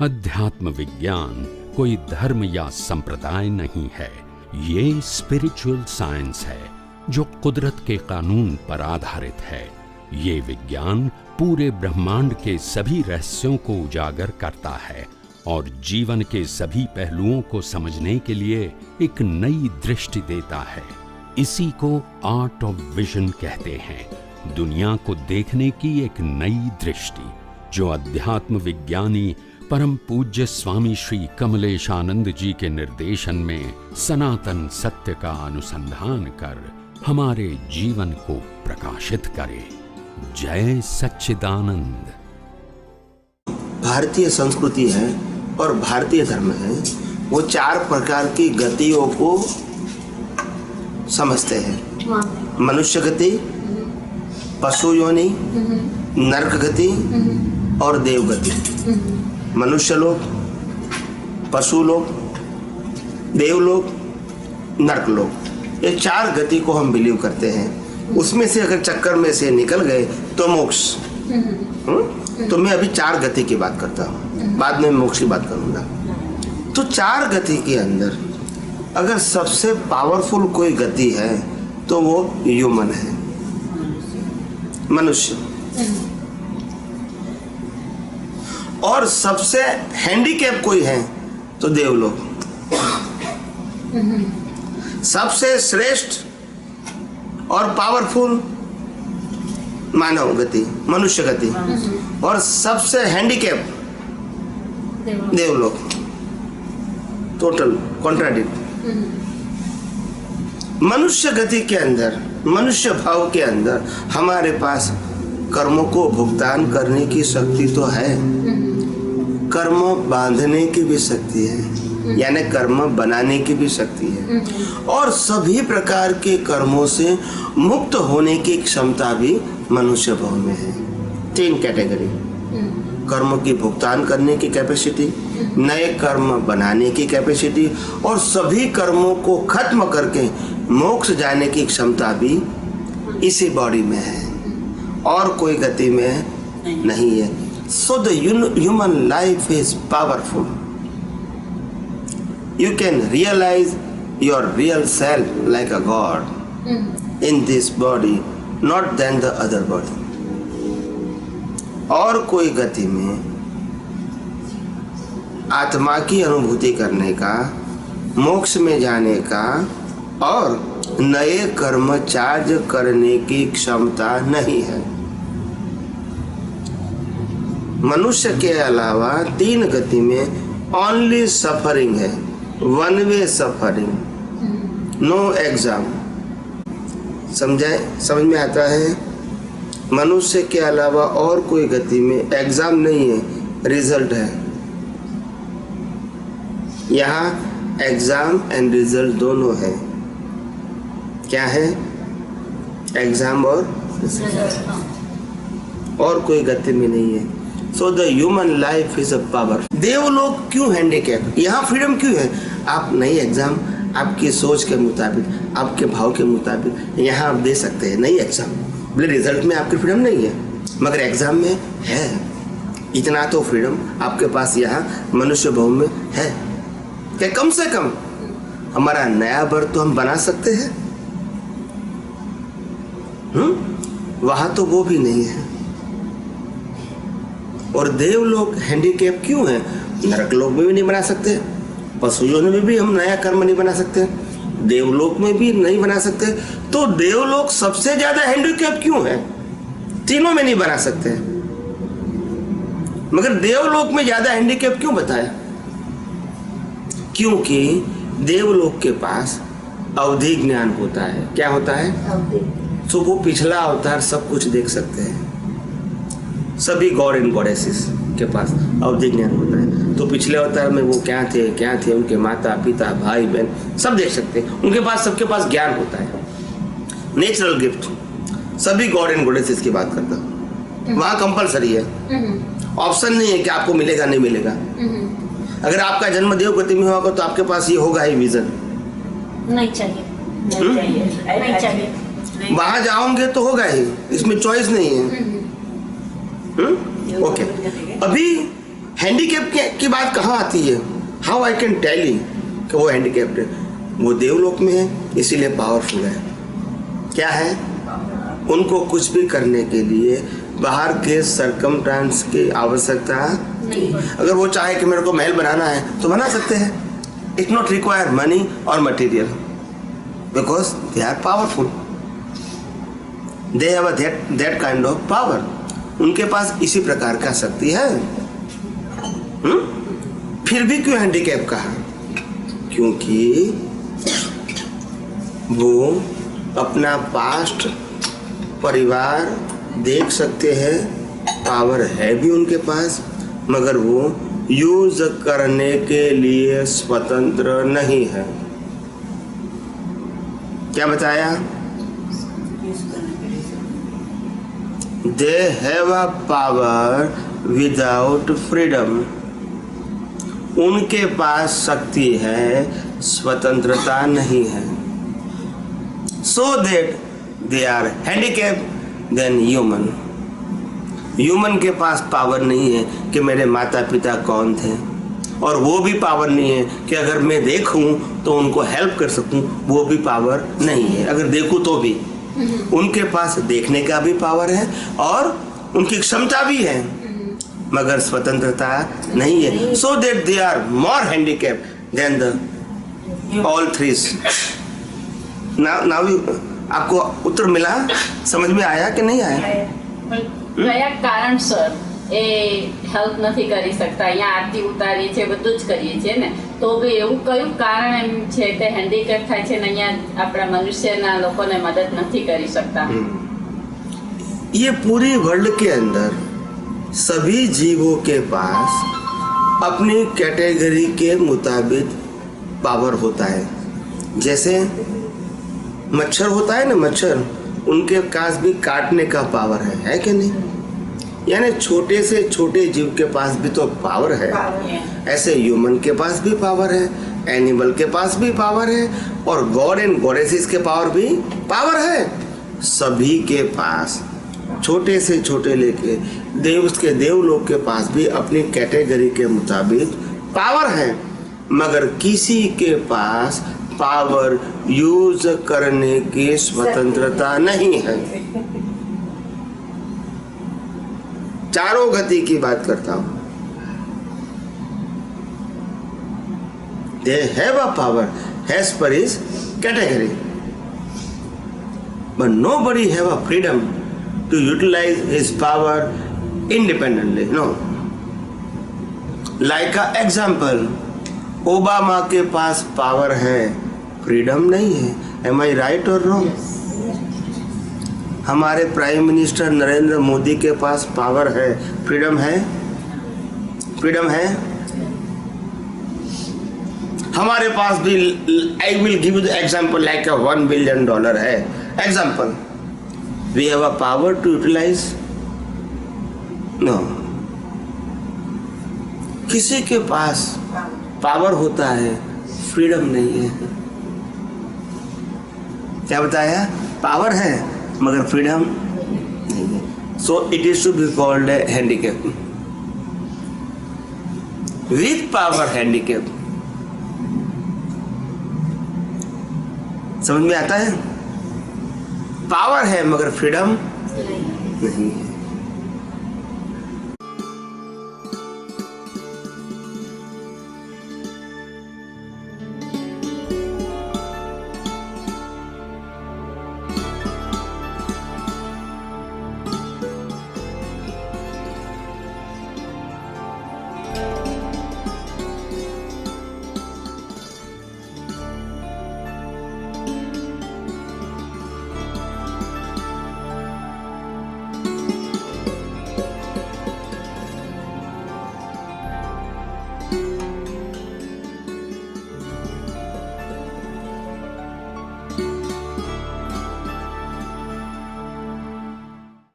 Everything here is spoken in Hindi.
अध्यात्म विज्ञान कोई धर्म या संप्रदाय नहीं है, ये स्पिरिचुअल साइंस है जो कुदरत के कानून पर आधारित है। ये विज्ञान पूरे ब्रह्मांड के सभी रहस्यों को उजागर करता है और जीवन के सभी पहलुओं को समझने के लिए एक नई दृष्टि देता है। इसी को आर्ट ऑफ विजन कहते हैं, दुनिया को देखने की एक नई दृष्टि, जो अध्यात्म विज्ञानी परम पूज्य स्वामी श्री कमलेशानंद जी के निर्देशन में सनातन सत्य का अनुसंधान कर हमारे जीवन को प्रकाशित करे। जय सच्चिदानंद। भारतीय संस्कृति है और भारतीय धर्म है, वो 4 प्रकार की गतियों को समझते हैं। मनुष्य गति, पशु योनि, नरक गति और देव गति। मनुष्य लोक, पशु लोक, देवलोक, नरक लोक, ये 4 गति को हम बिलीव करते हैं। उसमें से अगर चक्कर में से निकल गए तो मोक्ष। तो मैं अभी 4 गति की बात करता हूँ, बाद में मोक्ष की बात करूँगा। तो 4 गति के अंदर अगर सबसे पावरफुल कोई गति है तो वो ह्यूमन है, मनुष्य। और सबसे हैंडीकैप कोई है तो देवलोक। सबसे श्रेष्ठ और पावरफुल मानव गति, मनुष्य गति, और सबसे हैंडीकैप देवलोक। Total contradict. मनुष्य गति के अंदर, मनुष्य भाव के अंदर हमारे पास कर्मों को भुगतान करने की शक्ति तो है, कर्म बांधने की भी शक्ति है, यानी कर्म बनाने की भी शक्ति है, और सभी प्रकार के कर्मों से मुक्त होने की क्षमता भी मनुष्य भाव में है। 3 कैटेगरी, कर्म की भुगतान करने की कैपेसिटी, नए कर्म बनाने की कैपेसिटी, और सभी कर्मों को खत्म करके मोक्ष जाने की क्षमता भी इसी बॉडी में है, और कोई गति में नहीं है। So the human life is powerful. You can realize your real self like a god in this body, not than the other body. और कोई गति में आत्मा की अनुभूति करने का, मोक्ष में जाने का और नए कर्म चार्ज करने की क्षमता नहीं है। मनुष्य के अलावा 3 गति में ओनली सफरिंग है, 1 वे सफरिंग, नो एग्जाम। समझ में आता है? मनुष्य के अलावा और कोई गति में एग्जाम नहीं है, रिजल्ट है। यहाँ एग्जाम एंड रिजल्ट दोनों है। क्या है? एग्जाम और कोई गति में नहीं है। So the human life is a power. देवलोक क्यों हैंडीकैप? यहाँ फ्रीडम क्यों है? आप नई एग्जाम आपकी सोच के मुताबिक, आपके भाव के मुताबिक यहाँ आप दे सकते हैं नई एग्जाम। बोले रिजल्ट में आपकी फ्रीडम नहीं है, मगर एग्जाम में है। इतना तो फ्रीडम आपके पास यहाँ मनुष्य भाव में है कि कम से कम हमारा नया बर्थ तो हम बना सकते हैं। वहाँ तो वो भी नहीं है। और देवलोक हैंडीकैप क्यों है? नरक लोक में भी नहीं बना सकते, पशु योनि में भी हम नया कर्म नहीं बना सकते, देवलोक में भी नहीं बना सकते। तो देवलोक सबसे ज्यादा हैंडीकैप क्यों है? तीनों में नहीं बना सकते, मगर देवलोक में ज्यादा हैंडीकैप क्यों बताया? क्योंकि देवलोक के पास अवधि ज्ञान होता है। क्या होता है? तो वो पिछला अवतार सब कुछ देख सकते हैं। सभी गॉड एंड गॉडेसेस के पास अवधि ज्ञान होता है। तो पिछले अवतार में वो क्या थे, उनके माता पिता भाई बहन सब देख सकते हैं। उनके पास, सबके पास ज्ञान होता है, नेचुरल गिफ्ट। सभी गॉड एंड गॉडेसेस की बात करता हूँ। वहाँ कंपलसरी है, ऑप्शन नहीं है कि आपको मिलेगा नहीं मिलेगा। अगर आपका जन्म देव गति में होगा तो आपके पास ये होगा ही विजन। नहीं चाहिए, नहीं चाहिए। वहां जाओगे तो होगा ही, इसमें चॉइस नहीं है। ओके। अभी हैंडीकैप की बात कहाँ आती है? How I can tell you कि वो हैंडीकैप्ड है? वो देवलोक में है इसीलिए पावरफुल है। क्या है? उनको कुछ भी करने के लिए बाहर के सरकमस्टांस की आवश्यकता नहीं। अगर वो चाहे कि मेरे को महल बनाना है तो बना सकते हैं। इट नॉट रिक्वायर मनी और material because they are powerful, they have that kind of power. उनके पास इसी प्रकार का शक्ति है। फिर भी क्यों हैंडीकैप कहा? क्योंकि वो अपना पास्ट परिवार देख सकते हैं, पावर है भी उनके पास, मगर वो यूज करने के लिए स्वतंत्र नहीं है। क्या बताया? They have a power without freedom. उनके पास शक्ति है, स्वतंत्रता नहीं है। So that they are handicapped then human. Human के पास पावर नहीं है कि मेरे माता पिता कौन थे, और वो भी पावर नहीं है कि अगर मैं देखूं तो उनको हेल्प कर सकूं, वो भी पावर नहीं है। अगर देखूं तो भी उनके पास देखने का भी पावर है और उनकी क्षमता भी है, मगर स्वतंत्रता नहीं है। So that they are more handicapped then the all threes. Now आपको उत्तर मिला? समझ में आया कि नहीं आया? કયા કારણ સર એ હેલ્પ નથી કરી શકતા? અહીંયા આરતી ઉતારીએ છે, બધું જ કરીએ છીએ ને, તો બી એવું કયું કારણ એમ છે કે હેન્ડીકેપ થાય છે ને અહીંયા આપણા મનુષ્યના લોકોને મદદ નથી કરી શકતા? ये पूरी वर्ल्ड के अंदर सभी जीवों के पास अपनी कैटेगरी के मुताबिक पावर होता है। जैसे मच्छर होता है ना, मच्छर, उनके पास भी काटने का पावर है कि नहीं? यानी छोटे से छोटे जीव के पास भी तो पावर है। ऐसे ह्यूमन के पास भी पावर है, एनिमल के पास भी पावर है, और गॉड एंड गॉडेसेस के पावर भी पावर है। सभी के पास, छोटे से छोटे लेके देव के देवलोक के पास भी अपनी कैटेगरी के मुताबिक पावर है, मगर किसी के पास पावर यूज करने की स्वतंत्रता नहीं है। चारों गति की बात करता हूं। They have a power as per his category, but nobody have a freedom to utilize his power independently. No. Like a example, Obama के पास पावर है, फ्रीडम नहीं है। एम आई राइट और रॉन्ग? हमारे प्राइम मिनिस्टर नरेंद्र मोदी के पास पावर है, फ्रीडम है? फ्रीडम है? हमारे पास भी, I will give you the example, like a $1 billion है example. We have a power to utilise? No. किसी के पास पावर होता है, फ्रीडम नहीं है। क्या बताया? पावर है मगर फ्रीडम नहीं है। So it is to be called a handicap. With power handicap. समझ में आता है? पावर है मगर फ्रीडम नहीं है।